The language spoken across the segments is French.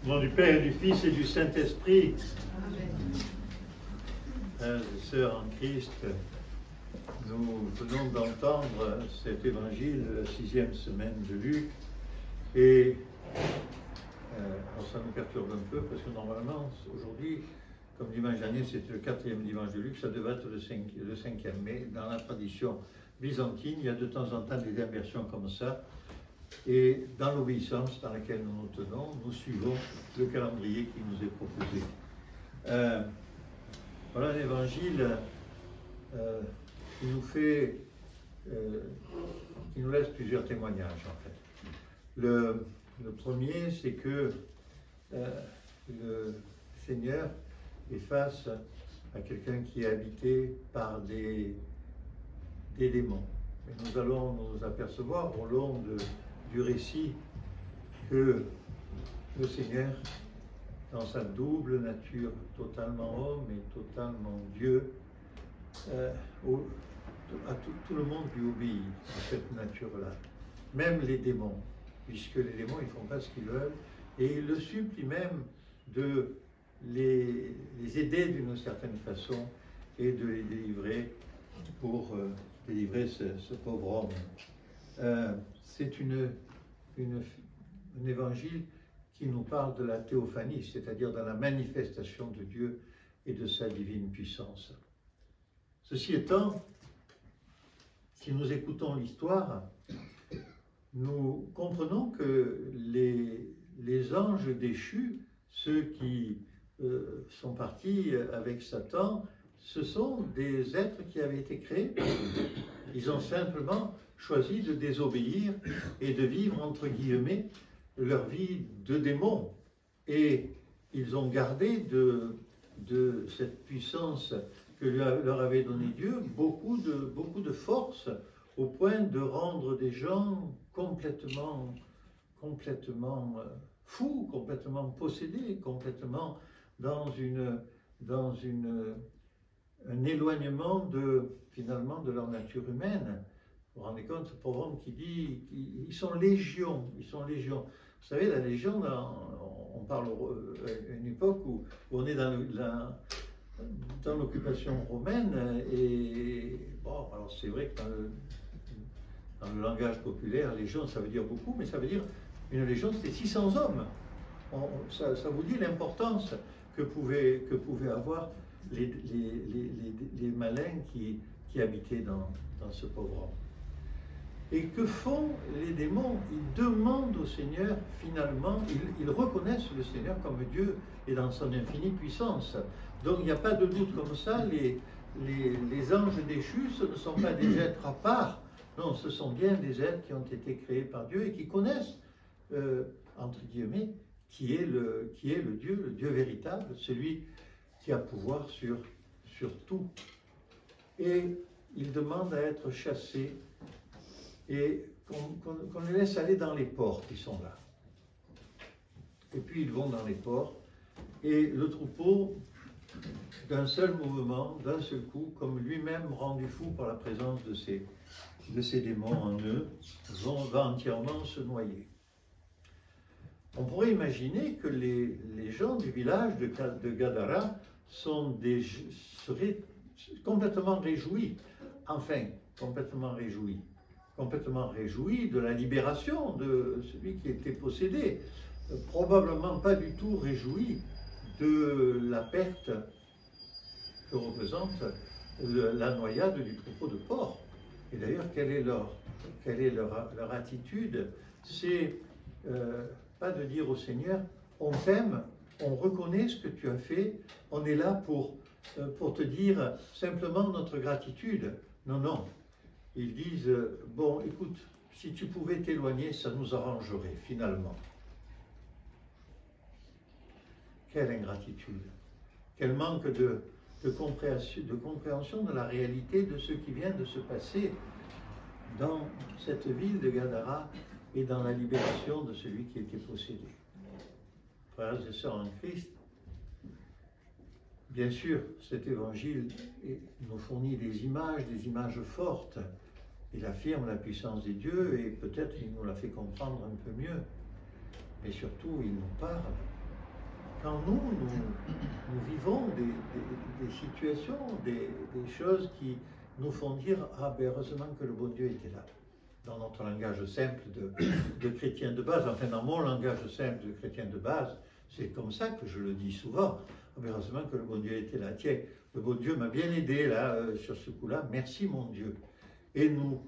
Au nom du Père et du Fils et du Saint-Esprit, frères et sœurs en Christ, nous venons d'entendre cet évangile de la 6e semaine de Luc et ça nous perturbe un peu parce que normalement, aujourd'hui, comme dimanche dernier, c'était le 4e dimanche de Luc, ça devait être le 5e, mais dans la tradition byzantine, il y a de temps en temps des inversions comme ça. Et dans l'obéissance dans laquelle nous nous tenons, nous suivons le calendrier qui nous est proposé. Voilà un évangile qui nous laisse plusieurs témoignages en fait. Le premier, c'est que le Seigneur est face à quelqu'un qui est habité par des démons. Et nous allons nous apercevoir au long du récit que le Seigneur, dans sa double nature, totalement homme et totalement Dieu, tout le monde lui obéit à cette nature-là. Même les démons, puisque les démons, ils ne font pas ce qu'ils veulent, et il le supplie même de les aider d'une certaine façon et de les délivrer pour délivrer ce pauvre homme. C'est un évangile qui nous parle de la théophanie, c'est-à-dire de la manifestation de Dieu et de sa divine puissance. Ceci étant, si nous écoutons l'histoire, nous comprenons que les anges déchus, ceux qui sont partis avec Satan, ce sont des êtres qui avaient été créés. Ils ont simplement choisi de désobéir et de vivre, entre guillemets, leur vie de démons. Et ils ont gardé de cette puissance que leur avait donnée Dieu beaucoup de force, au point de rendre des gens complètement fous, complètement possédés, complètement dans un éloignement finalement de leur nature humaine. Vous vous rendez compte, ce pauvre homme qui dit qu'ils sont légions, ils sont légions. Vous savez, la légion, on parle à une époque où on est dans l'occupation romaine, et bon, alors c'est vrai que dans le langage populaire, légion, ça veut dire beaucoup, mais ça veut dire, une légion, c'était 600 hommes. Ça vous dit l'importance que pouvaient avoir les malins qui habitaient dans ce pauvre homme. Et que font les démons? Ils demandent au Seigneur, finalement, ils reconnaissent le Seigneur comme Dieu et dans son infinie puissance. Donc il n'y a pas de doute comme ça, les anges déchus, ce ne sont pas des êtres à part, non, ce sont bien des êtres qui ont été créés par Dieu et qui connaissent, entre guillemets, qui est le Dieu véritable, celui qui a pouvoir sur tout. Et ils demandent à être chassés et qu'on les laisse aller dans les ports qui sont là. Et puis ils vont dans les ports, et le troupeau, d'un seul mouvement, d'un seul coup, comme lui-même rendu fou par la présence de ces démons en eux, va entièrement se noyer. On pourrait imaginer que les gens du village de Gadara seraient complètement réjouis, enfin, complètement réjouis de la libération de celui qui était possédé, probablement pas du tout réjouis de la perte que représente la noyade du troupeau de porcs. Et d'ailleurs, quelle est leur attitude? C'est pas de dire au Seigneur, on t'aime, on reconnaît ce que tu as fait, on est là pour te dire simplement notre gratitude. Non, non. Ils disent, bon, écoute, si tu pouvais t'éloigner, ça nous arrangerait, finalement. Quelle ingratitude, quel manque de compréhension de la réalité de ce qui vient de se passer dans cette ville de Gadara et dans la libération de celui qui était possédé. Frères et sœurs en Christ, bien sûr, cet évangile nous fournit des images fortes. Il affirme la puissance des dieux et peut-être il nous la fait comprendre un peu mieux. Mais surtout, il nous parle quand nous vivons des situations, des choses qui nous font dire, ah ben heureusement que le bon Dieu était là. Dans notre langage simple de chrétien de base, enfin dans mon langage simple de chrétien de base, c'est comme ça que je le dis souvent. Ah ben heureusement que le bon Dieu était là. Tiens, le bon Dieu m'a bien aidé là, sur ce coup-là, merci mon Dieu. Et nous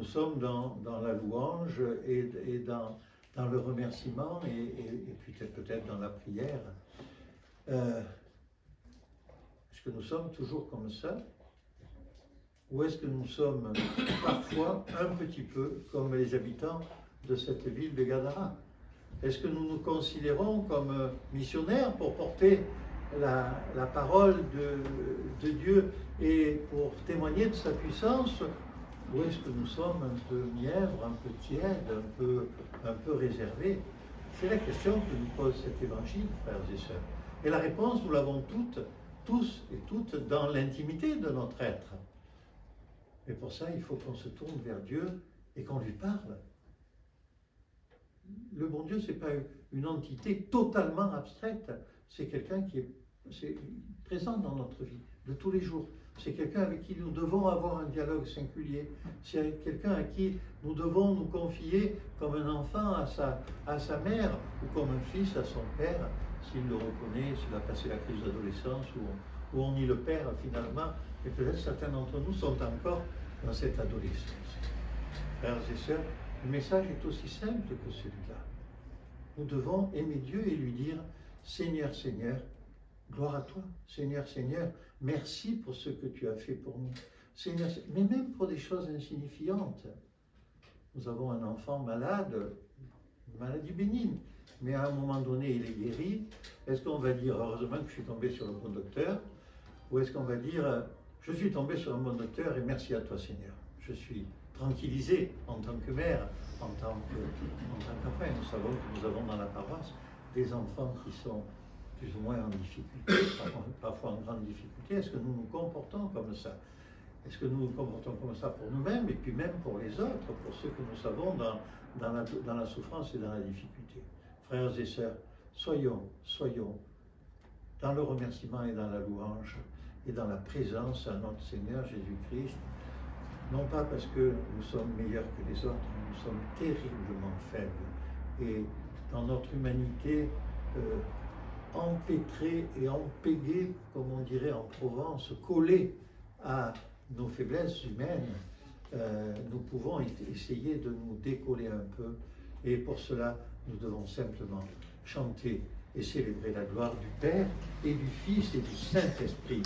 sommes dans la louange et dans le remerciement et puis peut-être dans la prière. Est-ce que nous sommes toujours comme ça? Ou est-ce que nous sommes parfois un petit peu comme les habitants de cette ville de Gadara? Est-ce que nous nous considérons comme missionnaires pour porter la parole de Dieu et pour témoigner de sa puissance? Ou est-ce que nous sommes un peu mièvres, un peu tièdes, un peu réservés? C'est la question que nous pose cet évangile, frères et sœurs. Et la réponse, nous l'avons tous et toutes, dans l'intimité de notre être. Mais pour ça, il faut qu'on se tourne vers Dieu et qu'on lui parle. Le bon Dieu, ce n'est pas une entité totalement abstraite. C'est quelqu'un qui est présent dans notre vie, de tous les jours. C'est quelqu'un avec qui nous devons avoir un dialogue singulier. C'est quelqu'un à qui nous devons nous confier comme un enfant à sa mère ou comme un fils à son père, s'il le reconnaît, s'il a passé la crise d'adolescence ou on y le perd finalement. Et peut-être certains d'entre nous sont encore dans cette adolescence. Frères et sœurs, le message est aussi simple que celui-là. Nous devons aimer Dieu et lui dire « Seigneur, Seigneur, gloire à toi. Seigneur, Seigneur, merci pour ce que tu as fait pour nous. Seigneur, mais même pour des choses insignifiantes. Nous avons un enfant malade, une maladie bénigne, mais à un moment donné, il est guéri. Est-ce qu'on va dire « Heureusement que je suis tombé sur le bon docteur » ou est-ce qu'on va dire « Je suis tombé sur un bon docteur et merci à toi, Seigneur. Je suis tranquillisé en tant que mère, en tant qu'enfant. » Nous savons que nous avons dans la paroisse des enfants qui sont plus ou moins en difficulté, parfois en grande difficulté. Est-ce que nous nous comportons comme ça? Est-ce que nous nous comportons comme ça pour nous-mêmes et puis même pour les autres, pour ceux que nous savons dans la souffrance et dans la difficulté? Frères et sœurs, soyons dans le remerciement et dans la louange et dans la présence à notre Seigneur Jésus-Christ, non pas parce que nous sommes meilleurs que les autres, nous sommes terriblement faibles et dans notre humanité empêtrée et empéguée, comme on dirait en Provence, collée à nos faiblesses humaines, nous pouvons essayer de nous décoller un peu et pour cela nous devons simplement chanter et célébrer la gloire du Père et du Fils et du Saint-Esprit.